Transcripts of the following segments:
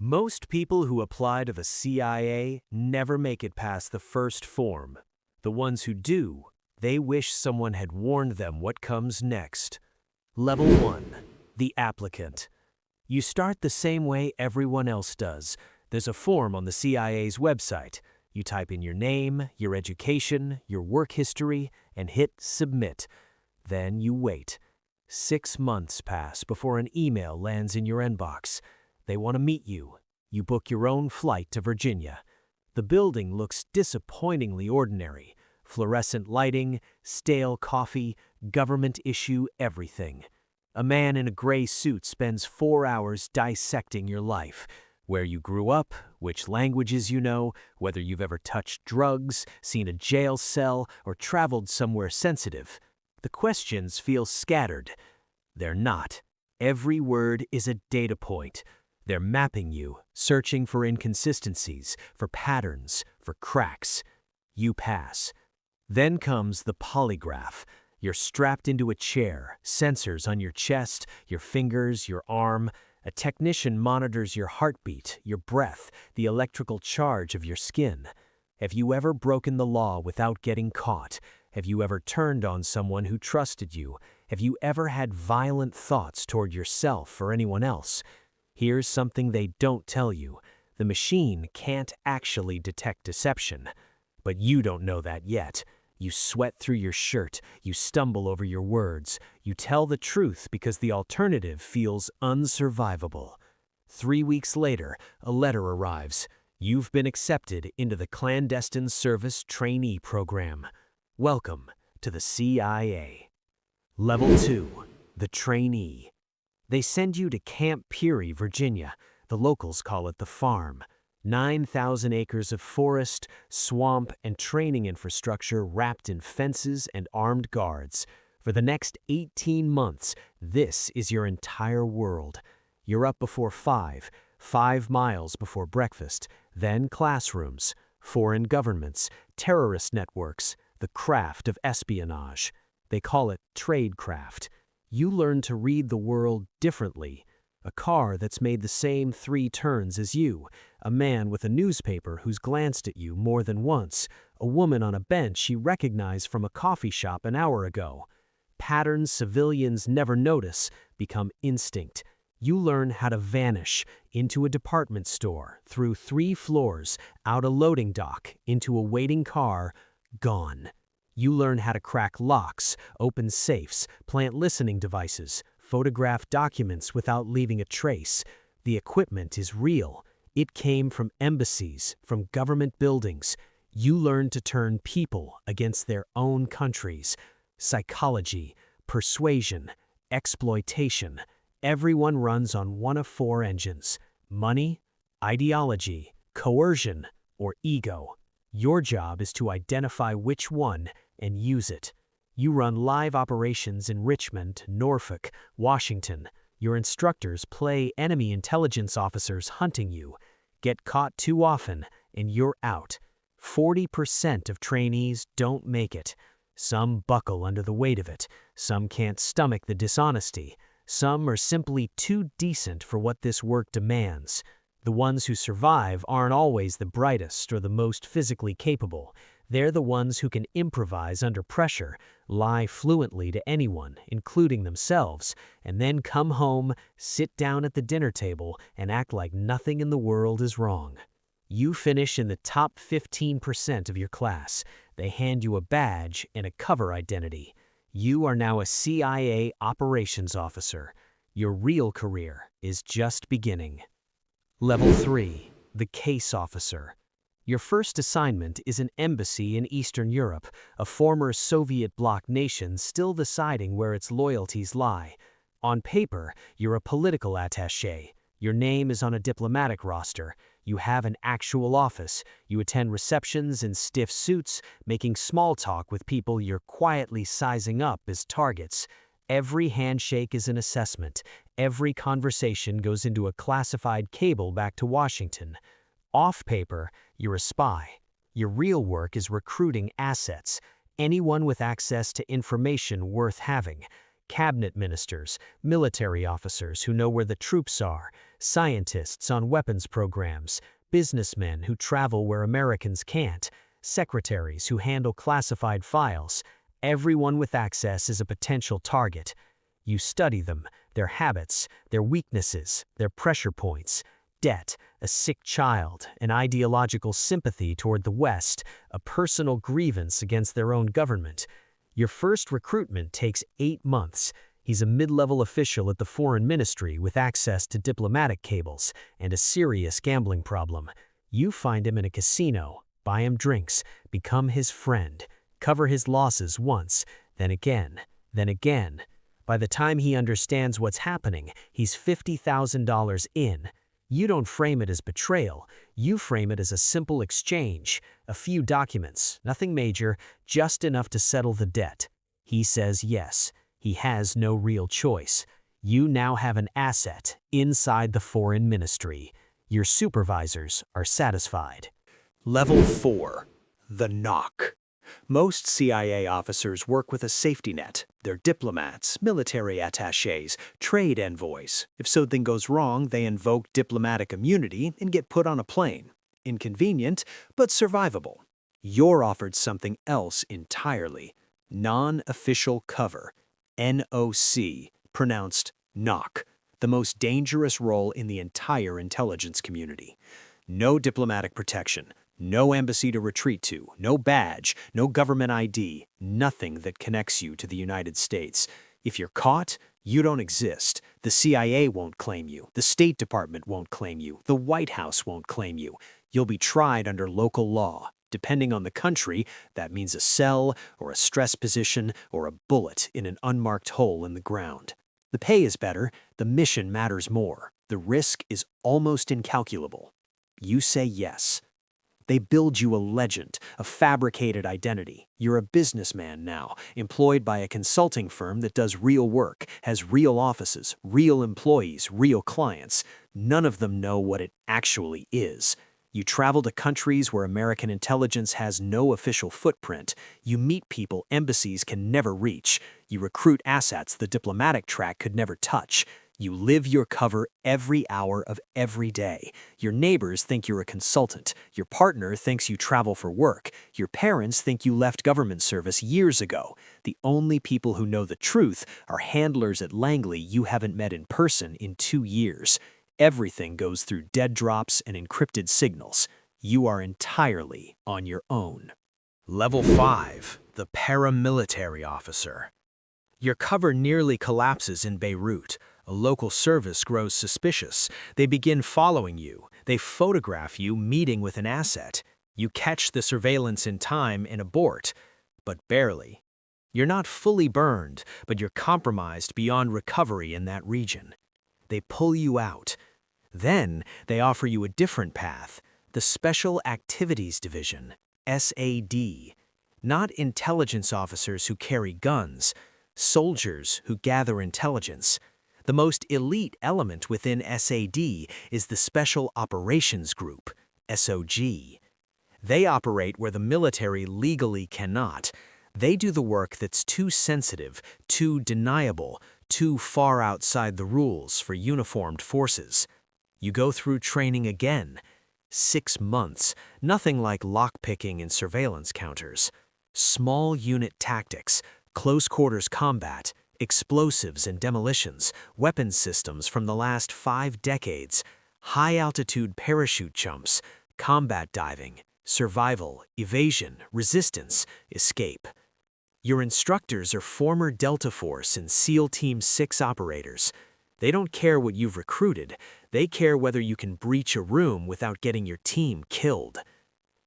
Most people who apply to the CIA never make it past the first form. The ones who do, they wish someone had warned them what comes next. Level 1. The Applicant. You start the same way everyone else does. There's a form on the CIA's website. You type in your name, your education, your work history, and hit Submit. Then you wait. 6 months pass before an email lands in your inbox. They want to meet you. You book your own flight to Virginia. The building looks disappointingly ordinary. Fluorescent lighting, stale coffee, government issue everything. A man in a gray suit spends 4 hours dissecting your life. Where you grew up, which languages you know, whether you've ever touched drugs, seen a jail cell, or traveled somewhere sensitive. The questions feel scattered. They're not. Every word is a data point. They're mapping you, searching for inconsistencies, for patterns, for cracks. You pass. Then comes the polygraph. You're strapped into a chair, sensors on your chest, your fingers, your arm. A technician monitors your heartbeat, your breath, the electrical charge of your skin. Have you ever broken the law without getting caught? Have you ever turned on someone who trusted you? Have you ever had violent thoughts toward yourself or anyone else? Here's something they don't tell you. The machine can't actually detect deception. But you don't know that yet. You sweat through your shirt, you stumble over your words, you tell the truth because the alternative feels unsurvivable. 3 weeks later, a letter arrives. You've been accepted into the Clandestine Service Trainee Program. Welcome to the CIA. Level 2. The Trainee. They send you to Camp Peary, Virginia. The locals call it the farm. 9,000 acres of forest, swamp, and training infrastructure wrapped in fences and armed guards. For the next 18 months, this is your entire world. You're up before 5 miles before breakfast, then classrooms, foreign governments, terrorist networks, the craft of espionage. They call it tradecraft. You learn to read the world differently. A car that's made the same 3 turns as you, a man with a newspaper who's glanced at you more than once, a woman on a bench you recognize from a coffee shop an hour ago. Patterns civilians never notice become instinct. You learn how to vanish into a department store, through 3 floors, out a loading dock, into a waiting car, gone. You learn how to crack locks, open safes, plant listening devices, photograph documents without leaving a trace. The equipment is real. It came from embassies, from government buildings. You learn to turn people against their own countries. Psychology, persuasion, exploitation. Everyone runs on one of 4 engines: money, ideology, coercion, or ego. Your job is to identify which one and use it. You run live operations in Richmond, Norfolk, Washington. Your instructors play enemy intelligence officers hunting you. Get caught too often, and you're out. 40% of trainees don't make it. Some buckle under the weight of it. Some can't stomach the dishonesty. Some are simply too decent for what this work demands. The ones who survive aren't always the brightest or the most physically capable. They're the ones who can improvise under pressure, lie fluently to anyone, including themselves, and then come home, sit down at the dinner table, and act like nothing in the world is wrong. You finish in the top 15% of your class. They hand you a badge and a cover identity. You are now a CIA operations officer. Your real career is just beginning. Level 3. The Case Officer. Your first assignment is an embassy in Eastern Europe, a former Soviet bloc nation still deciding where its loyalties lie. On paper, you're a political attaché. Your name is on a diplomatic roster. You have an actual office. You attend receptions in stiff suits, making small talk with people you're quietly sizing up as targets. Every handshake is an assessment. Every conversation goes into a classified cable back to Washington. Off paper, you're a spy. Your real work is recruiting assets, anyone with access to information worth having. Cabinet ministers, military officers who know where the troops are, scientists on weapons programs, businessmen who travel where Americans can't, secretaries who handle classified files. Everyone with access is a potential target. You study them, their habits, their weaknesses, their pressure points, debt, a sick child, an ideological sympathy toward the West, a personal grievance against their own government. Your first recruitment takes 8 months. He's a mid-level official at the foreign ministry with access to diplomatic cables and a serious gambling problem. You find him in a casino, buy him drinks, become his friend, cover his losses once, then again, then again. By the time he understands what's happening, he's $50,000 in. You don't frame it as betrayal, you frame it as a simple exchange, a few documents, nothing major, just enough to settle the debt. He says yes. He has no real choice. You now have an asset inside the foreign ministry. Your supervisors are satisfied. Level 4. The knock. Most CIA officers work with a safety net. They're diplomats, military attachés, trade envoys. If something goes wrong, they invoke diplomatic immunity and get put on a plane. Inconvenient, but survivable. You're offered something else entirely. Non-official cover. NOC, pronounced knock. The most dangerous role in the entire intelligence community. No diplomatic protection. No embassy to retreat to, no badge, no government ID, nothing that connects you to the United States. If you're caught, you don't exist. The CIA won't claim you. The State Department won't claim you. The White House won't claim you. You'll be tried under local law. Depending on the country, that means a cell or a stress position or a bullet in an unmarked hole in the ground. The pay is better. The mission matters more. The risk is almost incalculable. You say yes. They build you a legend, a fabricated identity. You're a businessman now, employed by a consulting firm that does real work, has real offices, real employees, real clients. None of them know what it actually is. You travel to countries where American intelligence has no official footprint. You meet people embassies can never reach. You recruit assets the diplomatic track could never touch. You live your cover every hour of every day. Your neighbors think you're a consultant. Your partner thinks you travel for work. Your parents think you left government service years ago. The only people who know the truth are handlers at Langley you haven't met in person in 2 years. Everything goes through dead drops and encrypted signals. You are entirely on your own. Level 5. The Paramilitary Officer. Your cover nearly collapses in Beirut. A local service grows suspicious. They begin following you. They photograph you meeting with an asset. You catch the surveillance in time and abort, but barely. You're not fully burned, but you're compromised beyond recovery in that region. They pull you out. Then they offer you a different path, the Special Activities Division, SAD. Not intelligence officers who carry guns, soldiers who gather intelligence. The most elite element within SAD is the Special Operations Group, SOG. They operate where the military legally cannot. They do the work that's too sensitive, too deniable, too far outside the rules for uniformed forces. You go through training again. 6 months, nothing like lockpicking and surveillance counters. Small unit tactics, close quarters combat, explosives and demolitions, weapons systems from the last 5 decades, high-altitude parachute jumps, combat diving, survival, evasion, resistance, escape. Your instructors are former Delta Force and SEAL Team 6 operators. They don't care what you've recruited, they care whether you can breach a room without getting your team killed.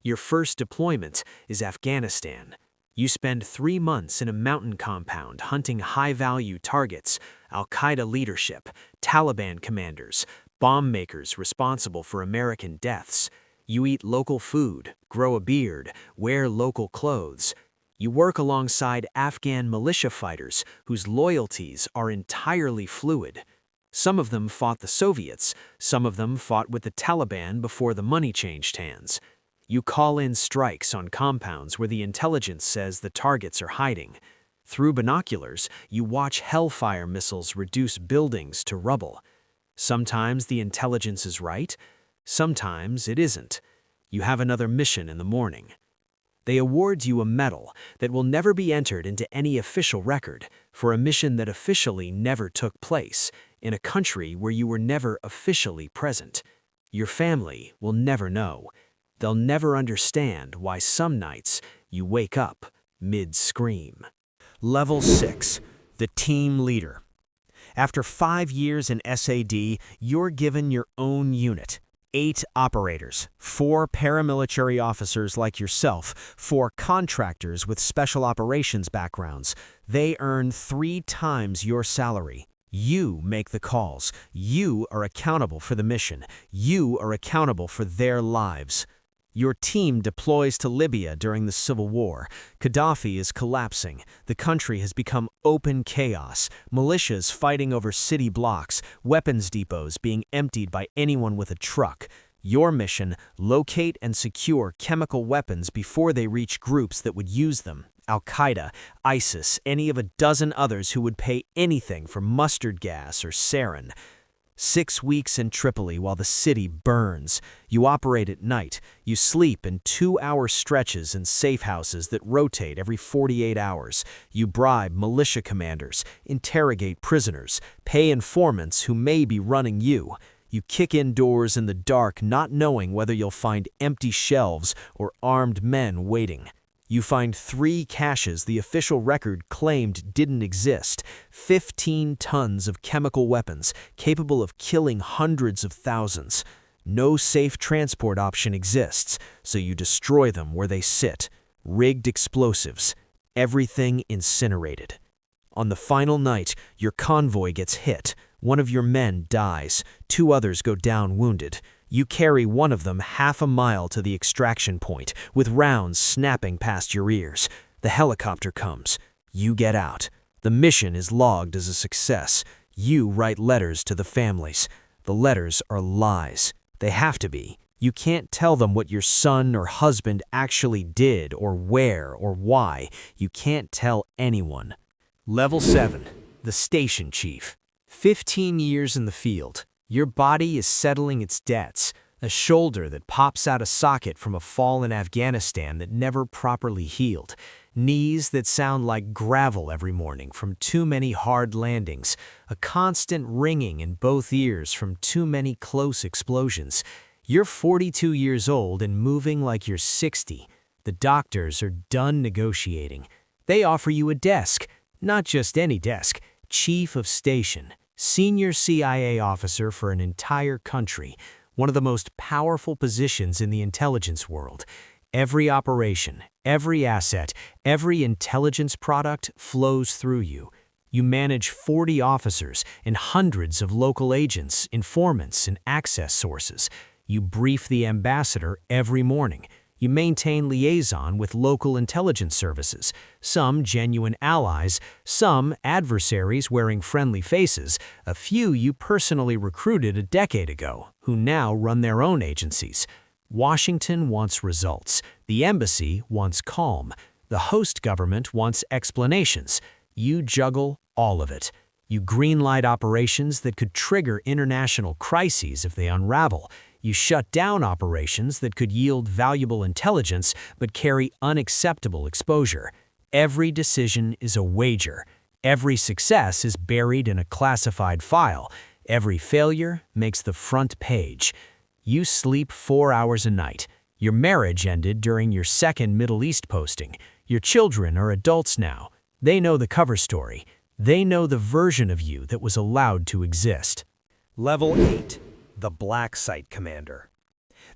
Your first deployment is Afghanistan. You spend 3 months in a mountain compound hunting high-value targets, Al-Qaeda leadership, Taliban commanders, bomb makers responsible for American deaths. You eat local food, grow a beard, wear local clothes. You work alongside Afghan militia fighters whose loyalties are entirely fluid. Some of them fought the Soviets, some of them fought with the Taliban before the money changed hands. You call in strikes on compounds where the intelligence says the targets are hiding. Through binoculars, you watch Hellfire missiles reduce buildings to rubble. Sometimes the intelligence is right, sometimes it isn't. You have another mission in the morning. They award you a medal that will never be entered into any official record for a mission that officially never took place in a country where you were never officially present. Your family will never know. They'll never understand why some nights you wake up mid-scream. Level 6, the team leader. After 5 years in SAD, you're given your own unit. 8 operators, 4 paramilitary officers like yourself, 4 contractors with special operations backgrounds. They earn 3 times your salary. You make the calls. You are accountable for the mission. You are accountable for their lives. Your team deploys to Libya during the civil war. Gaddafi is collapsing. The country has become open chaos. Militias fighting over city blocks. Weapons depots being emptied by anyone with a truck. Your mission: locate and secure chemical weapons before they reach groups that would use them. Al-Qaeda, ISIS, any of a dozen others who would pay anything for mustard gas or sarin. 6 weeks in Tripoli while the city burns. You operate at night. You sleep in 2-hour stretches in safe houses that rotate every 48 hours. You bribe militia commanders, interrogate prisoners, pay informants who may be running you. You kick in doors in the dark, not knowing whether you'll find empty shelves or armed men waiting. You find 3 caches the official record claimed didn't exist, 15 tons of chemical weapons capable of killing hundreds of thousands. No safe transport option exists, so you destroy them where they sit. Rigged explosives, everything incinerated. On the final night, your convoy gets hit. One of your men dies, 2 others go down wounded. You carry one of them half a mile to the extraction point, with rounds snapping past your ears. The helicopter comes. You get out. The mission is logged as a success. You write letters to the families. The letters are lies. They have to be. You can't tell them what your son or husband actually did, or where, or why. You can't tell anyone. Level 7, the station chief. 15 years in the field. Your body is settling its debts, a shoulder that pops out of socket from a fall in Afghanistan that never properly healed, knees that sound like gravel every morning from too many hard landings, a constant ringing in both ears from too many close explosions. You're 42 years old and moving like you're 60. The doctors are done negotiating. They offer you a desk, not just any desk, chief of station. Senior CIA officer for an entire country, one of the most powerful positions in the intelligence world. Every operation, every asset, every intelligence product flows through you. You manage 40 officers and hundreds of local agents, informants, and access sources. You brief the ambassador every morning. You maintain liaison with local intelligence services, some genuine allies, some adversaries wearing friendly faces, a few you personally recruited a decade ago, who now run their own agencies. Washington wants results. The embassy wants calm. The host government wants explanations. You juggle all of it. You greenlight operations that could trigger international crises if they unravel. You shut down operations that could yield valuable intelligence but carry unacceptable exposure. Every decision is a wager. Every success is buried in a classified file. Every failure makes the front page. You sleep 4 hours a night. Your marriage ended during your second Middle East posting. Your children are adults now. They know the cover story. They know the version of you that was allowed to exist. Level 8. The Black Site Commander.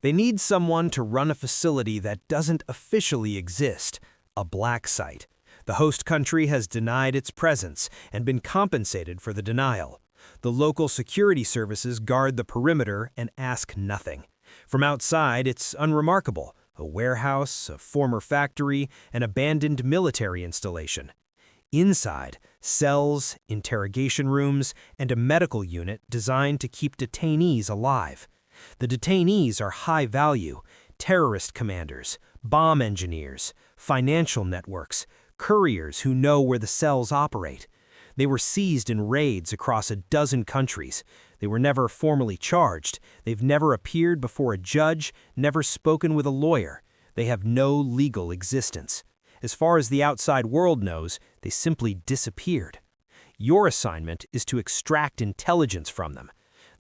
They need someone to run a facility that doesn't officially exist, a black site. The host country has denied its presence and been compensated for the denial. The local security services guard the perimeter and ask nothing. From outside, it's unremarkable: a warehouse, a former factory, an abandoned military installation. Inside, cells, interrogation rooms, and a medical unit designed to keep detainees alive. The detainees are high value: terrorist commanders, bomb engineers, financial networks, couriers who know where the cells operate. They were seized in raids across a dozen countries. They were never formally charged. They've never appeared before a judge, never spoken with a lawyer. They have no legal existence. As far as the outside world knows, they simply disappeared. Your assignment is to extract intelligence from them.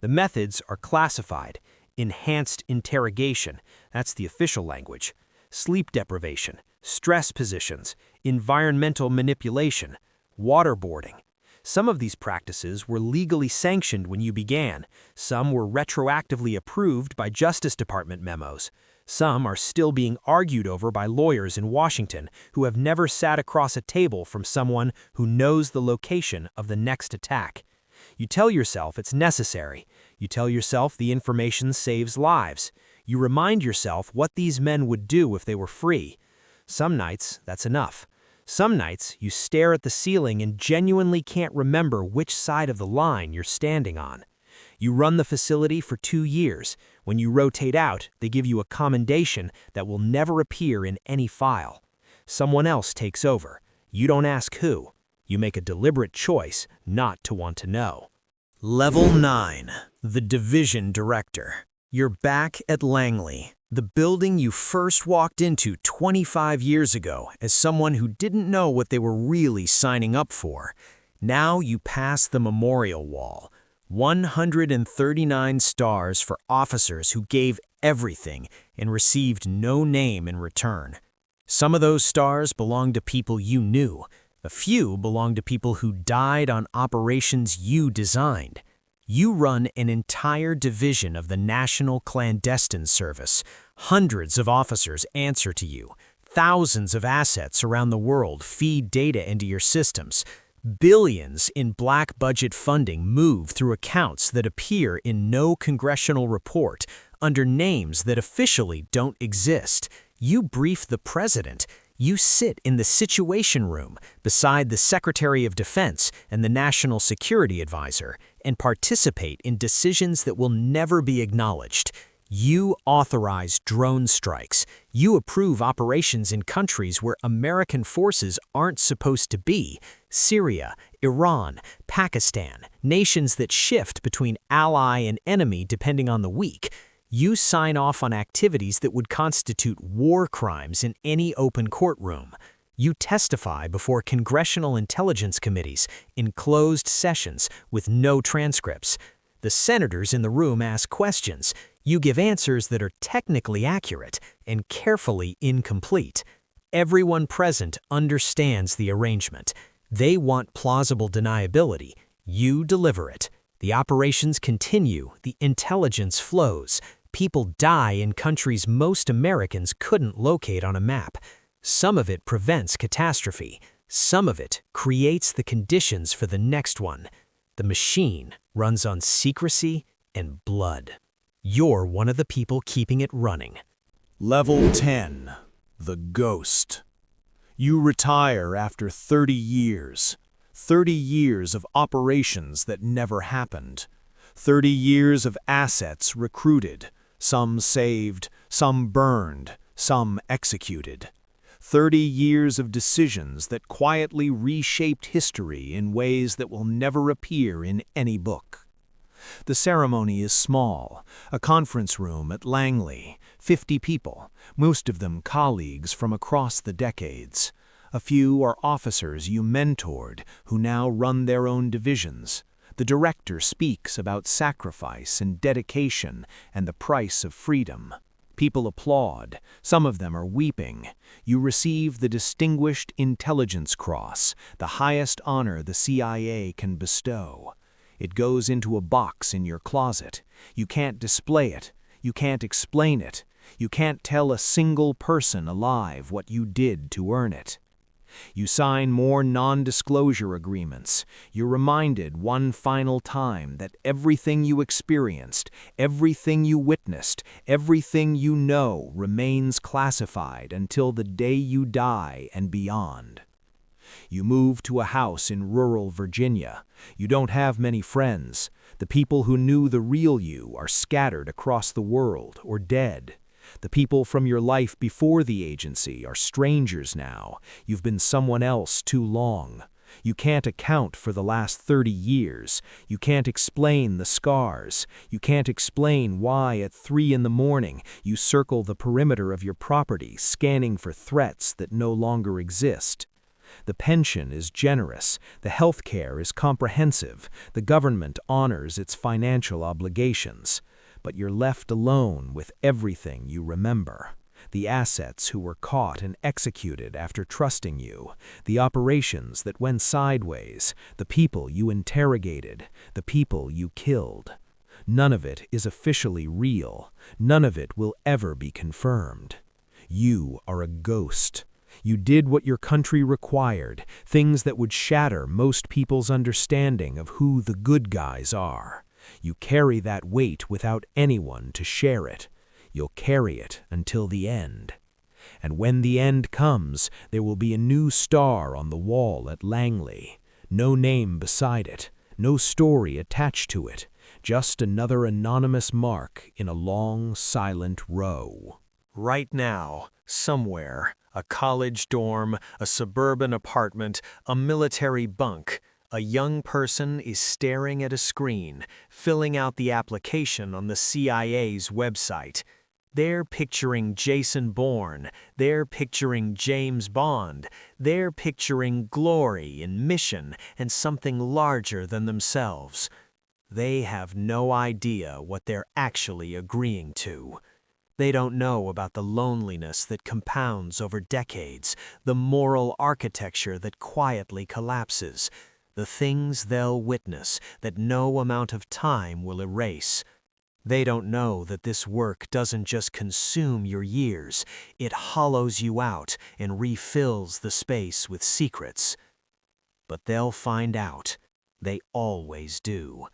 The methods are classified. Enhanced interrogation, that's the official language. Sleep deprivation, stress positions, environmental manipulation, waterboarding. Some of these practices were legally sanctioned when you began. Some were retroactively approved by Justice Department memos. Some are still being argued over by lawyers in Washington who have never sat across a table from someone who knows the location of the next attack. You tell yourself it's necessary. You tell yourself the information saves lives. You remind yourself what these men would do if they were free. Some nights, that's enough. Some nights, you stare at the ceiling and genuinely can't remember which side of the line you're standing on. You run the facility for 2 years. When you rotate out, they give you a commendation that will never appear in any file. Someone else takes over. You don't ask who. You make a deliberate choice not to want to know. Level 9. The Division Director. You're back at Langley, the building you first walked into 25 years ago as someone who didn't know what they were really signing up for. Now you pass the memorial wall. 139 stars for officers who gave everything and received no name in return. Some of those stars belong to people you knew. A few belong to people who died on operations you designed. You run an entire division of the National Clandestine Service. Hundreds of officers answer to you. Thousands of assets around the world feed data into your systems. Billions in black budget funding move through accounts that appear in no congressional report under names that officially don't exist. You brief the president. You sit in the Situation Room beside the Secretary of Defense and the National Security Advisor and participate in decisions that will never be acknowledged. You authorize drone strikes. You approve operations in countries where American forces aren't supposed to be. Syria, Iran, Pakistan, nations that shift between ally and enemy depending on the week. You sign off on activities that would constitute war crimes in any open courtroom. You testify before congressional intelligence committees in closed sessions with no transcripts. The senators in the room ask questions. You give answers that are technically accurate and carefully incomplete. Everyone present understands the arrangement. They want plausible deniability. You deliver it. The operations continue. The intelligence flows. People die in countries most Americans couldn't locate on a map. Some of it prevents catastrophe. Some of it creates the conditions for the next one. The machine runs on secrecy and blood. You're one of the people keeping it running. Level 10. The Ghost. You retire after 30 years. 30 years of operations that never happened. 30 years of assets recruited. Some saved, some burned, some executed. 30 years of decisions that quietly reshaped history in ways that will never appear in any book. The ceremony is small, a conference room at Langley, 50 people, most of them colleagues from across the decades. A few are officers you mentored who now run their own divisions. The director speaks about sacrifice and dedication and the price of freedom. People applaud. Some of them are weeping. You receive the Distinguished Intelligence Cross, the highest honor the CIA can bestow. It goes into a box in your closet. You can't display it. You can't explain it. You can't tell a single person alive what you did to earn it. You sign more non-disclosure agreements. You're reminded one final time that everything you experienced, everything you witnessed, everything you know remains classified until the day you die and beyond. You move to a house in rural Virginia. You don't have many friends. The people who knew the real you are scattered across the world or dead. The people from your life before the agency are strangers now. You've been someone else too long. You can't account for the last 30 years. You can't explain the scars. You can't explain why at 3 in the morning you circle the perimeter of your property, scanning for threats that no longer exist. The pension is generous, the health care is comprehensive, the government honors its financial obligations. But you're left alone with everything you remember. The assets who were caught and executed after trusting you, the operations that went sideways, the people you interrogated, the people you killed. None of it is officially real. None of it will ever be confirmed. You are a ghost. You did what your country required, things that would shatter most people's understanding of who the good guys are. You carry that weight without anyone to share it. You'll carry it until the end. And when the end comes, there will be a new star on the wall at Langley. No name beside it, no story attached to it, just another anonymous mark in a long, silent row. Right now, somewhere, a college dorm, a suburban apartment, a military bunk, a young person is staring at a screen, filling out the application on the CIA's website. They're picturing Jason Bourne, they're picturing James Bond, they're picturing glory and mission and something larger than themselves. They have no idea what they're actually agreeing to. They don't know about the loneliness that compounds over decades, the moral architecture that quietly collapses, the things they'll witness that no amount of time will erase. They don't know that this work doesn't just consume your years, it hollows you out and refills the space with secrets. But they'll find out. They always do.